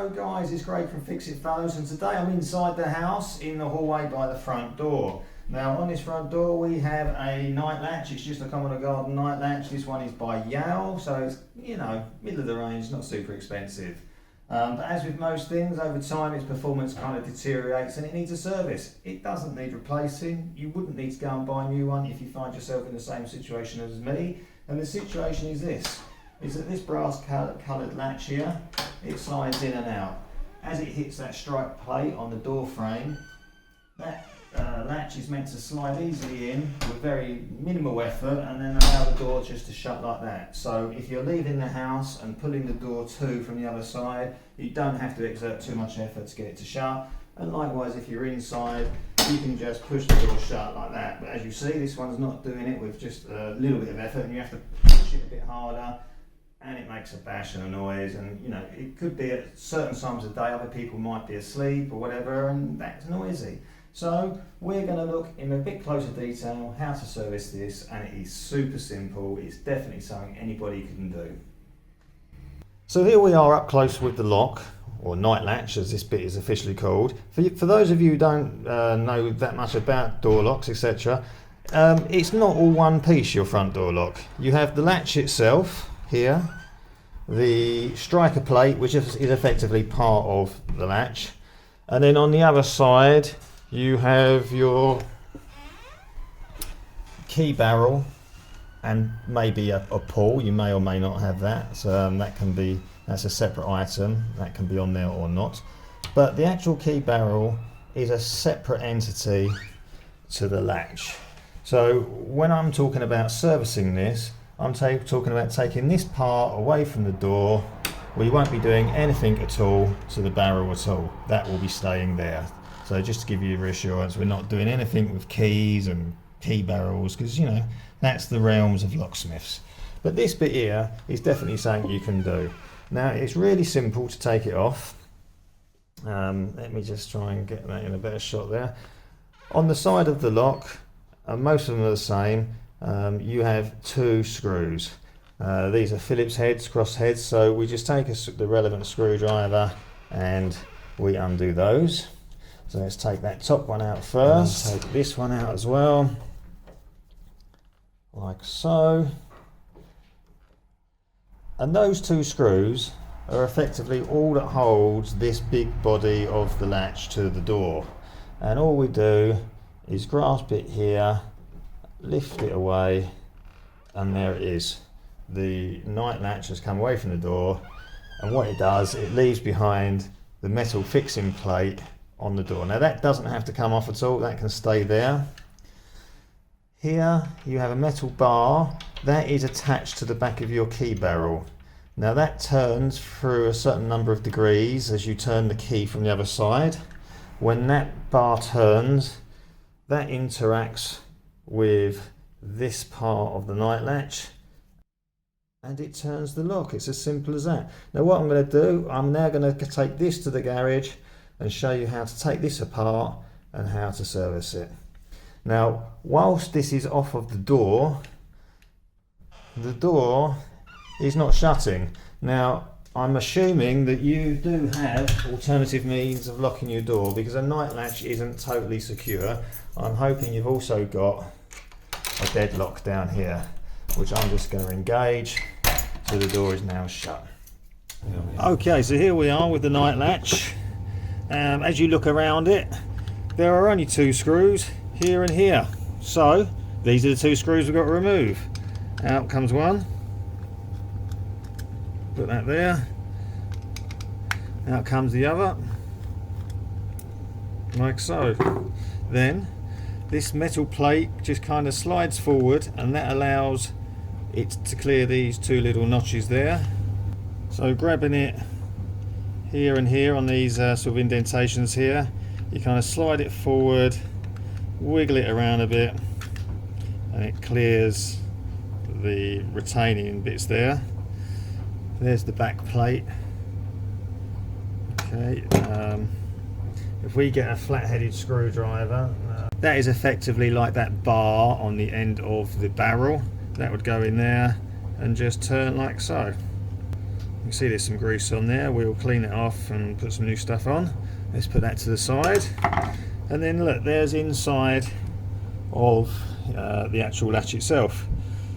Hello guys, it's Greg from fixitfallows, and today I'm inside the house in the hallway by the front door. Now on this front door we have a night latch. It's just a common garden night latch. This one is by Yale, so it's, you know, middle of the range, not super expensive. But as with most things, over time its performance kind of deteriorates and it needs a service. It doesn't need replacing. You wouldn't need to go and buy a new one if you find yourself in the same situation as me. And the situation is this, is that this brass coloured latch here, it slides in and out. As it hits that strike plate on the door frame, that latch is meant to slide easily in with very minimal effort and then allow the door just to shut like that. So if you're leaving the house and pulling the door to from the other side, you don't have to exert too much effort to get it to shut. And likewise, if you're inside, you can just push the door shut like that. But as you see, this one's not doing it with just a little bit of effort, and you have to push it a bit harder, and it makes a bash and a noise. And you know, it could be at certain times of day, other people might be asleep or whatever, and that's noisy. So we're going to look in a bit closer detail how to service this, and it is super simple. It's definitely something anybody can do. So here we are up close with the lock, or night latch as this bit is officially called. For those of you who don't know that much about door locks, etc., it's not all one piece, your front door lock. You have the latch itself here, the striker plate, which is effectively part of the latch, and then on the other side you have your key barrel and maybe a pull. You may or may not have that, so that's a separate item that can be on there or not. But the actual key barrel is a separate entity to the latch. So when I'm talking about servicing this, I'm talking about taking this part away from the door. We won't be doing anything at all to the barrel at all. That will be staying there. So just to give you reassurance, we're not doing anything with keys and key barrels, because you know that's the realms of locksmiths. But this bit here is definitely something you can do. Now it's really simple to take it off. Let me just try and get that in a better shot there. On the side of the lock, and most of them are the same, you have two screws. These are Phillips heads, cross heads, so we just take the relevant screwdriver and we undo those. So let's take that top one out first, take this one out as well, like so. And those two screws are effectively all that holds this big body of the latch to the door. And all we do is grasp it here, lift it away, and there it is. The night latch has come away from the door, and what it does, it leaves behind the metal fixing plate on the door. Now that doesn't have to come off at all, that can stay there. Here you have a metal bar that is attached to the back of your key barrel. Now that turns through a certain number of degrees as you turn the key from the other side. When that bar turns, that interacts with this part of the night latch and it turns the lock. It's as simple as that. Now what I'm going to do, I'm now going to take this to the garage and show you how to take this apart and how to service it. Now whilst this is off of the door is not shutting. Now I'm assuming that you do have alternative means of locking your door, because a night latch isn't totally secure. I'm hoping you've also got a deadlock down here, which I'm just going to engage, so the door is now shut. Okay, so here we are with the night latch. As you look around it, there are only two screws here and here. So these are the two screws we've got to remove. Out comes one. Put that there. Out comes the other. Like so. Then this metal plate just kind of slides forward, and that allows it to clear these two little notches there. So grabbing it here and here on these sort of indentations here, you kind of slide it forward, wiggle it around a bit, and it clears the retaining bits there. There's the back plate. Okay, if we get a flat-headed screwdriver, that is effectively like that bar on the end of the barrel. That would go in there and just turn like so. can see there's some grease on there. We'll clean it off and put some new stuff on. Let's put that to the side. And then look, there's inside of the actual latch itself.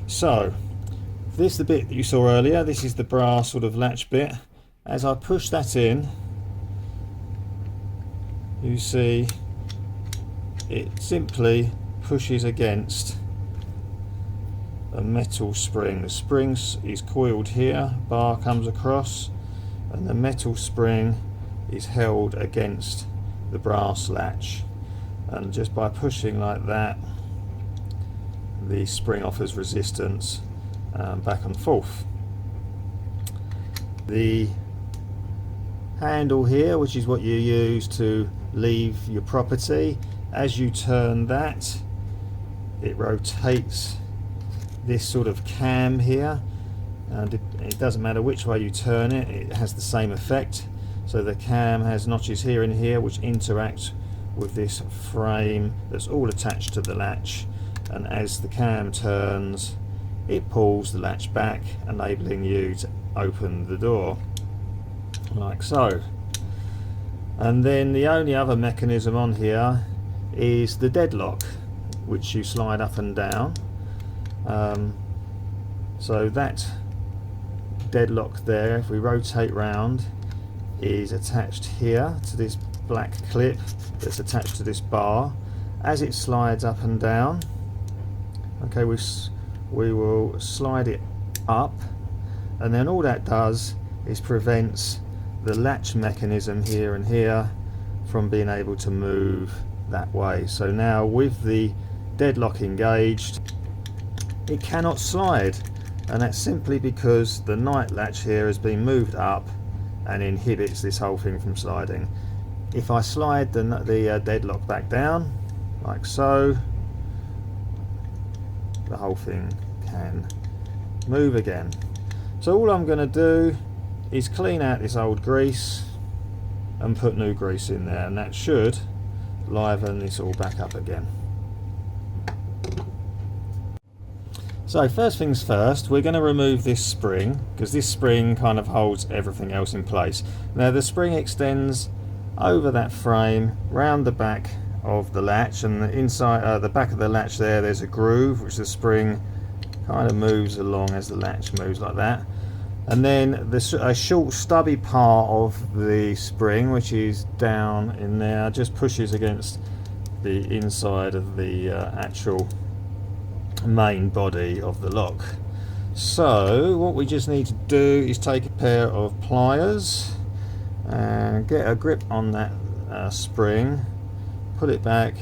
So this is the bit that you saw earlier. This is the brass sort of latch bit. As I push that in, you see it simply pushes against a metal spring. The spring is coiled here, bar comes across, and the metal spring is held against the brass latch, and just by pushing like that, the spring offers resistance back and forth. The handle here, which is what you use to leave your property, as you turn that, it rotates this sort of cam here, and it doesn't matter which way you turn it, it has the same effect. So the cam has notches here and here which interact with this frame that's all attached to the latch, and as the cam turns, it pulls the latch back, enabling you to open the door like so. And then the only other mechanism on here is the deadlock, which you slide up and down. So that deadlock there, if we rotate round, is attached here to this black clip that's attached to this bar. As it slides up and down, okay, we will slide it up, and then all that does is prevents the latch mechanism here and here from being able to move that way. So now with the deadlock engaged, it cannot slide, and that's simply because the night latch here has been moved up and inhibits this whole thing from sliding. If I slide the deadlock back down like so, the whole thing can move again. So all I'm going to do is clean out this old grease and put new grease in there, and that should liven this all back up again. So first things first, we're going to remove this spring, because this spring kind of holds everything else in place. Now the spring extends over that frame round the back of the latch, and inside the back of the latch there's a groove which the spring kind of moves along as the latch moves like that. And then a short stubby part of the spring, which is down in there, just pushes against the inside of the actual main body of the lock. So what we just need to do is take a pair of pliers and get a grip on that spring, pull it back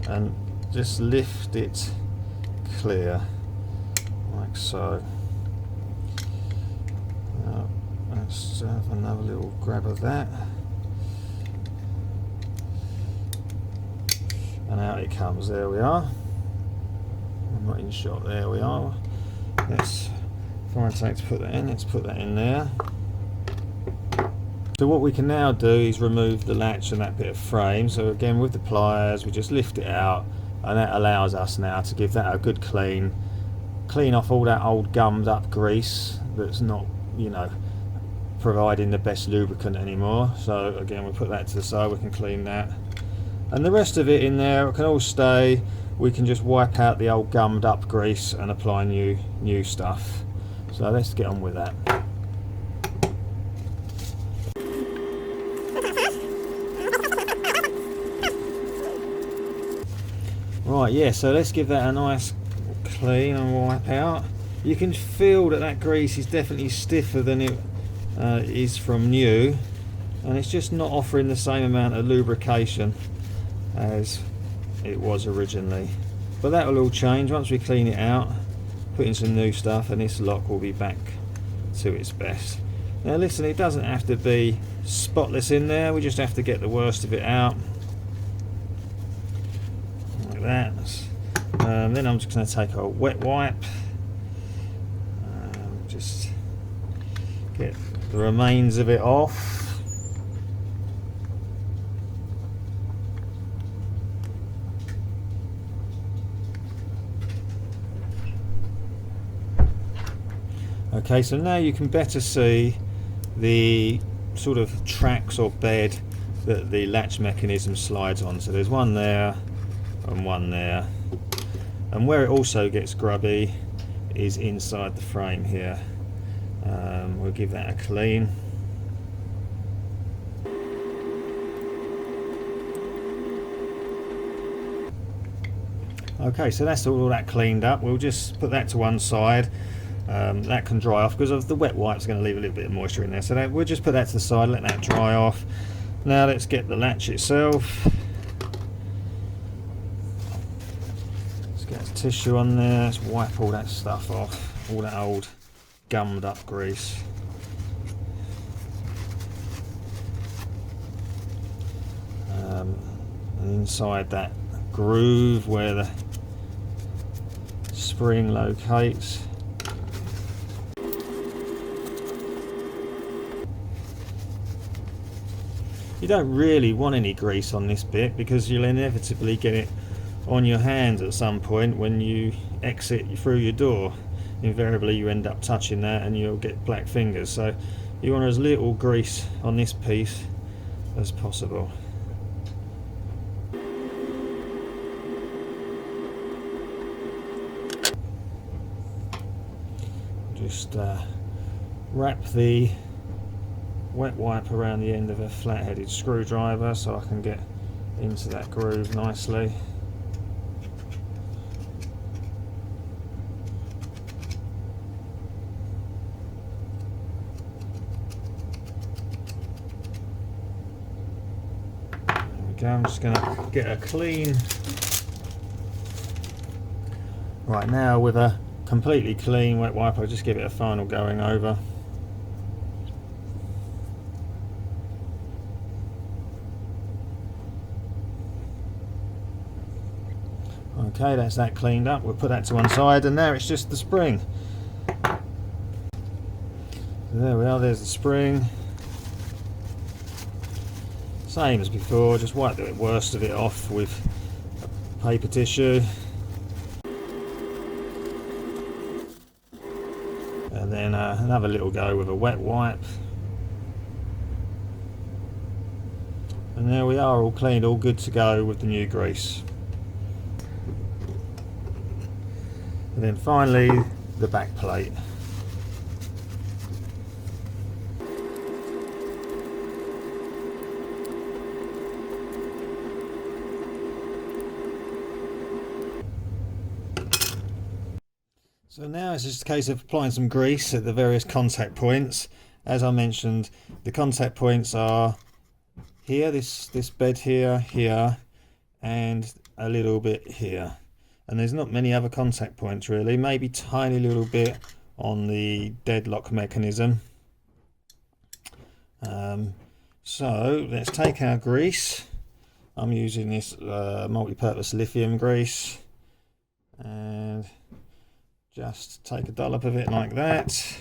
and just lift it clear like so. Let's have another little grab of that, and out it comes. There we are. I'm not in shot. There we are. Let's find something to put that in. Let's put that in there. So what we can now do is remove the latch and that bit of frame. So again, with the pliers, we just lift it out, and that allows us now to give that a good clean off all that old gummed up grease that's not, you know, providing the best lubricant anymore. So again, we put that to the side, we can clean that, and the rest of it in there, it can all stay. We can just wipe out the old gummed up grease and apply new stuff. So let's get on with that. Right, yeah, so let's give that a nice clean and wipe out. You can feel that grease is definitely stiffer than it is from new, and it's just not offering the same amount of lubrication as it was originally. But that will all change once we clean it out, put in some new stuff, and this lock will be back to its best. Now listen, it doesn't have to be spotless in there, we just have to get the worst of it out like that. Then I'm just going to take a wet wipe, just get the remains of it off. Okay, so now you can better see the sort of tracks or bed that the latch mechanism slides on. So there's one there and one there, and where it also gets grubby is inside the frame here. We'll give that a clean. Okay, so that's all that cleaned up. We'll just put that to one side. That can dry off because of the wet wipe's going to leave a little bit of moisture in there. So we'll just put that to the side, let that dry off. Now let's get the latch itself. Let's get a tissue on there. Let's wipe all that stuff off, all that old gummed up grease. And inside that groove where the spring locates, you don't really want any grease on this bit because you'll inevitably get it on your hands at some point when you exit through your door. Invariably you end up touching that and you'll get black fingers, so you want as little grease on this piece as possible. Just wrap the wet wipe around the end of a flat-headed screwdriver so I can get into that groove nicely. There we go. I'm just going to get a clean. Right, now with a completely clean wet wipe, I'll just give it a final going over. Okay, that's that cleaned up. We'll put that to one side, and now it's just the spring. So there we are, there's the spring. Same as before, just wipe the worst of it off with a paper tissue. And then another little go with a wet wipe. And there we are, all cleaned, all good to go with the new grease. And then finally, the back plate. So now it's just a case of applying some grease at the various contact points. As I mentioned, the contact points are here, this bed here, here, and a little bit here. And there's not many other contact points really, maybe tiny little bit on the deadlock mechanism. So let's take our grease. I'm using this multi-purpose lithium grease, and just take a dollop of it like that,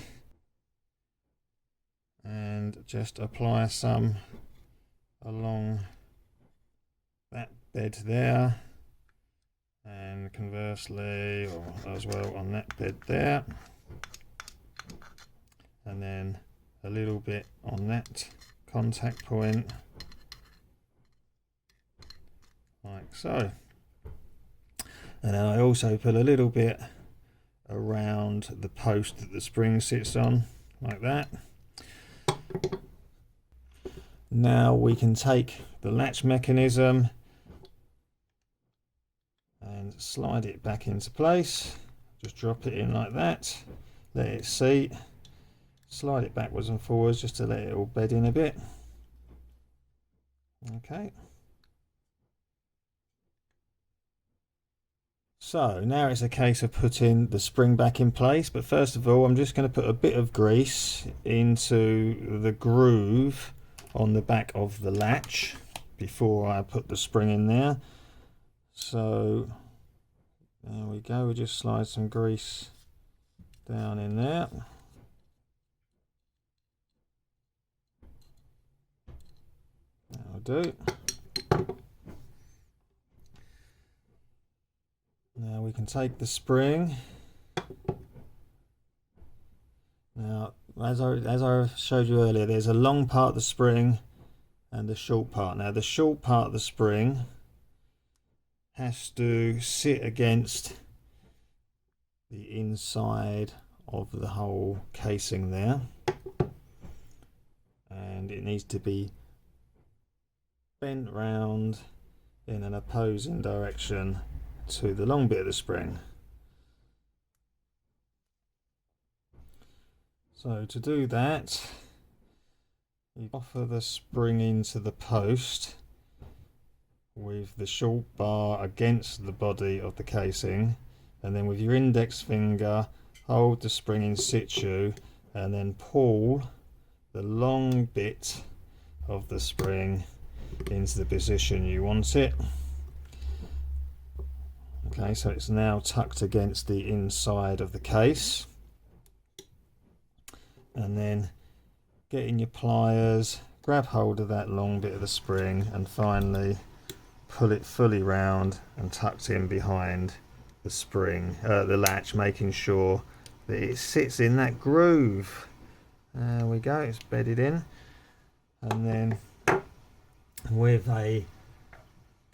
and just apply some along that bed there, and conversely, or as well on that bed there, and then a little bit on that contact point, like so. And then I also put a little bit around the post that the spring sits on, like that. Now we can take the latch mechanism and slide it back into place. Just drop it in like that, let it seat, slide it backwards and forwards just to let it all bed in a bit. Okay. So now it's a case of putting the spring back in place, but first of all I'm just going to put a bit of grease into the groove on the back of the latch before I put the spring in there. So there we go, we just slide some grease down in there. That'll do. Now we can take the spring. as I showed you earlier, there's a long part of the spring and the short part. Now the short part of the spring has to sit against the inside of the whole casing there, and it needs to be bent round in an opposing direction to the long bit of the spring. So to do that, you offer the spring into the post with the short bar against the body of the casing, and then with your index finger hold the spring in situ and then pull the long bit of the spring into the position you want it. Okay, so it's now tucked against the inside of the case, and then getting your pliers, grab hold of that long bit of the spring and finally pull it fully round and tucked in behind the spring, the latch, making sure that it sits in that groove. There we go, it's bedded in. And then with a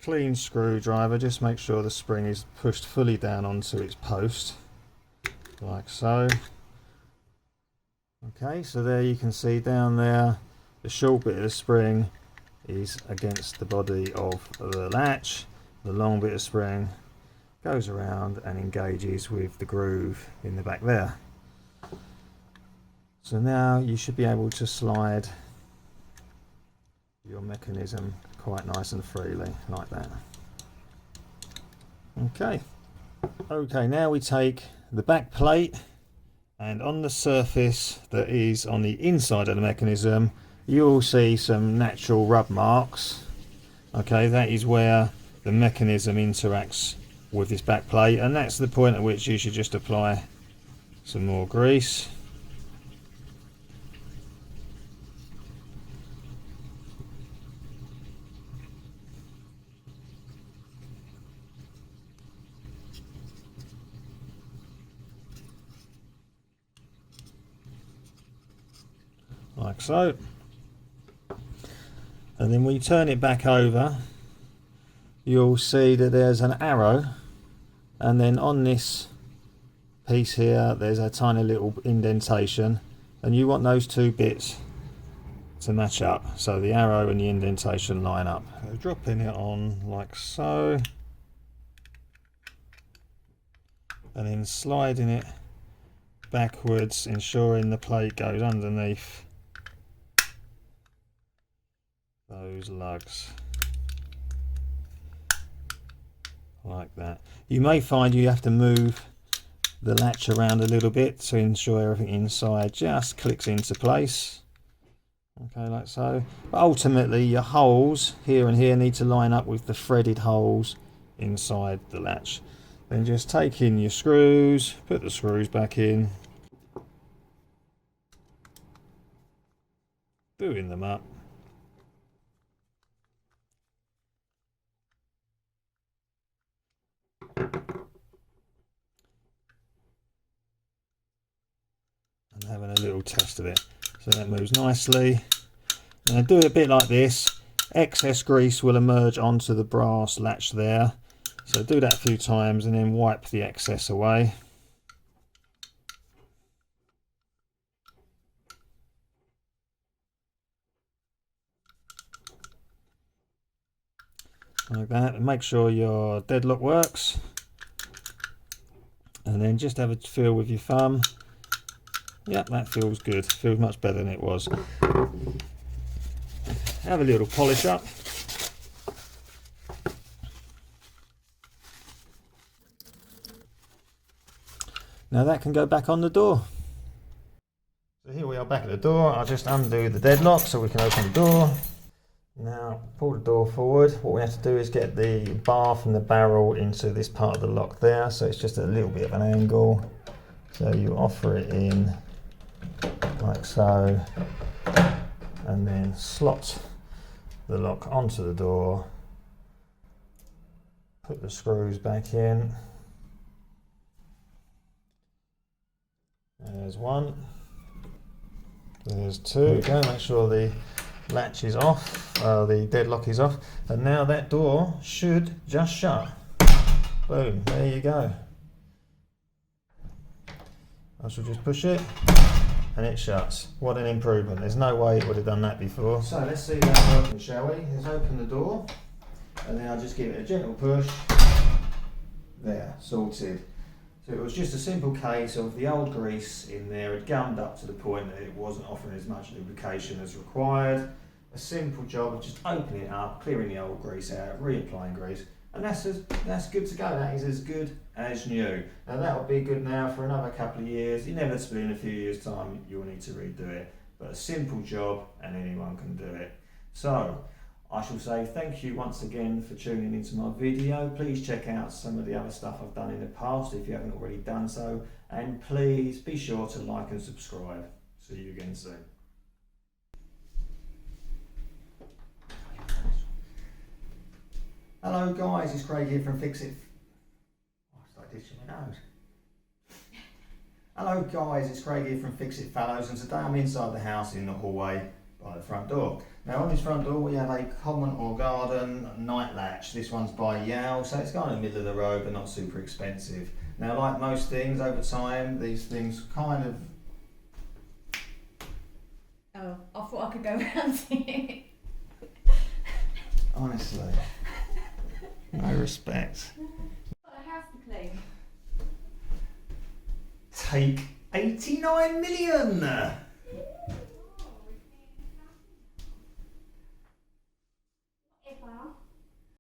clean screwdriver, just make sure the spring is pushed fully down onto its post, like so. Okay, so there you can see down there, the short bit of the spring is against the body of the latch. The long bit of spring goes around and engages with the groove in the back there. So now you should be able to slide your mechanism quite nice and freely, like that. Okay, now we take the back plate, and on the surface that is on the inside of the mechanism, you'll see some natural rub marks. Okay, that is where the mechanism interacts with this back plate, and that's the point at which you should just apply some more grease. Like so. And then when you turn it back over, you'll see that there's an arrow, and then on this piece here there's a tiny little indentation, and you want those two bits to match up, so the arrow and the indentation line up. So dropping it on like so, and then sliding it backwards, ensuring the plate goes underneath those lugs, like that. You may find you have to move the latch around a little bit to ensure everything inside just clicks into place. Okay, like so. But ultimately your holes here and here need to line up with the threaded holes inside the latch. Then just take in your screws, put the screws back in, boot them up. And having a little test of it. So that moves nicely. Now do it a bit like this. Excess grease will emerge onto the brass latch there. So do that a few times and then wipe the excess away. Like that. And make sure your deadlock works. And then just have a feel with your thumb. Yep, that feels good. Feels much better than it was. Have a little polish up. Now that can go back on the door. So here we are back at the door. I'll just undo the deadlock so we can open the door. Now pull the door forward. What we have to do is get the bar from the barrel into this part of the lock there. So it's just a little bit of an angle. So you offer it in like so, and then slot the lock onto the door, put the screws back in. There's one, There's two. Go make sure the latch is off, the deadlock is off, and now that door should just shut. Boom, there you go. I shall just push it and it shuts. What an improvement. There's no way it would have done that before. So let's see that working, shall we? Let's open the door and then I'll just give it a gentle push. There, sorted. So it was just a simple case of the old grease in there had gummed up to the point that it wasn't offering as much lubrication as required. A simple job of just opening it up, clearing the old grease out, reapplying grease, and that's good to go. That is as good as new. Now that will be good now for another couple of years. Inevitably in a few years' time you'll need to redo it, but a simple job and anyone can do it. So I shall say thank you once again for tuning into my video. Please check out some of the other stuff I've done in the past if you haven't already done so, and please be sure to like and subscribe. See you again soon. Hello guys, it's Craig here from Fix It. Oh, I started itching my nose. Hello guys, it's Craig here from Fix It Fallows, and today I'm inside the house in the hallway by the front door. Now on this front door we have a common or garden night latch. This one's by Yale, so it's kind of middle of the road but not super expensive. Now like most things over time, these things kind of... Oh, I thought I could go around it. Honestly. No respect. Got a house to clean. Take 89 million!